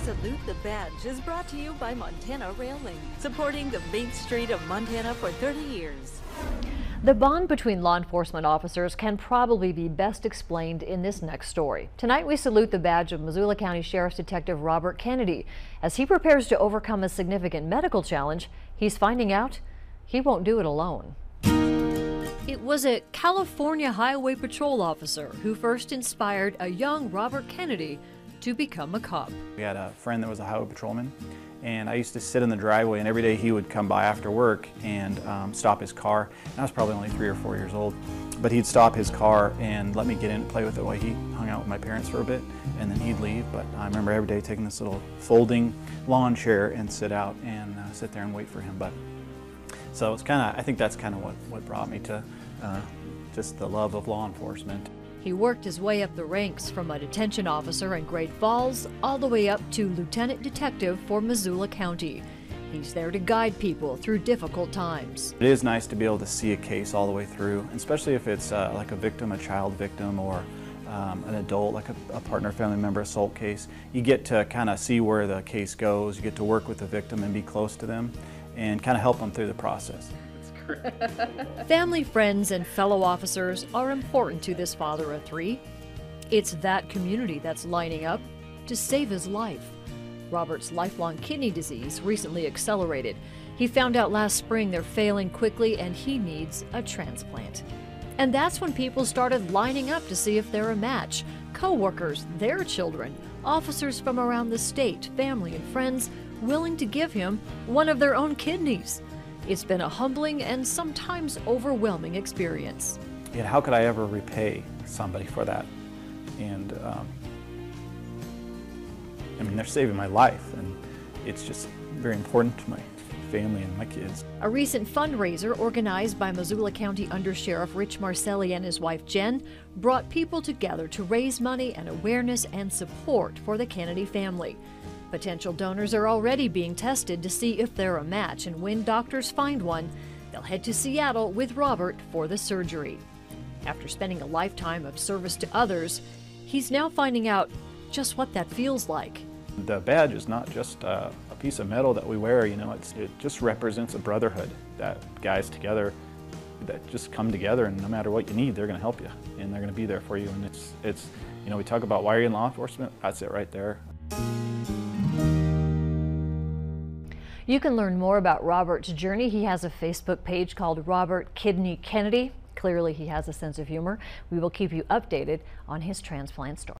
Salute the Badge is brought to you by Montana Railing, supporting the Main Street of Montana for 30 years. The bond between law enforcement officers can probably be best explained in this next story. Tonight we salute the badge of Missoula County Sheriff's Detective Robert Kennedy. As he prepares to overcome a significant medical challenge, he's finding out he won't do it alone. It was a California Highway Patrol officer who first inspired a young Robert Kennedy to become a cop. We had a friend that was a highway patrolman, and I used to sit in the driveway, and every day he would come by after work and stop his car. And I was probably only 3 or 4 years old, but he'd stop his car and let me get in and play with it while he hung out with my parents for a bit, and then he'd leave. But I remember every day taking this little folding lawn chair and sit out and sit there and wait for him. But so it's kind of, I think that's kind of what brought me to just the love of law enforcement. He worked his way up the ranks from a detention officer in Great Falls all the way up to lieutenant detective for Missoula County. He's there to guide people through difficult times. It is nice to be able to see a case all the way through, especially if it's like a victim, a child victim, or an adult, like a partner, family member assault case. You get to kind of see where the case goes. You get to work with the victim and be close to them and kind of help them through the process. Family, friends, and fellow officers are important to this father of 3. It's that community that's lining up to save his life. Robert's lifelong kidney disease recently accelerated. He found out last spring they're failing quickly and he needs a transplant. And that's when people started lining up to see if they're a match. Co-workers, their children, officers from around the state, family and friends willing to give him one of their own kidneys. It's been a humbling and sometimes overwhelming experience. Yet how could I ever repay somebody for that? And I mean, they're saving my life, and it's just very important to my family and my kids. A recent fundraiser organized by Missoula County Under Sheriff Rich Marcelli and his wife Jen brought people together to raise money and awareness and support for the Kennedy family. Potential donors are already being tested to see if they're a match, and when doctors find one, they'll head to Seattle with Robert for the surgery. After spending a lifetime of service to others, he's now finding out just what that feels like. The badge is not just a piece of metal that we wear, you know, it just represents a brotherhood, that guys together that just come together, and no matter what you need, they're going to help you and they're going to be there for you. And it's you know, we talk about why are you in law enforcement? That's it right there. You can learn more about Robert's journey. He has a Facebook page called Robert Kidney Kennedy. Clearly he has a sense of humor. We will keep you updated on his transplant story.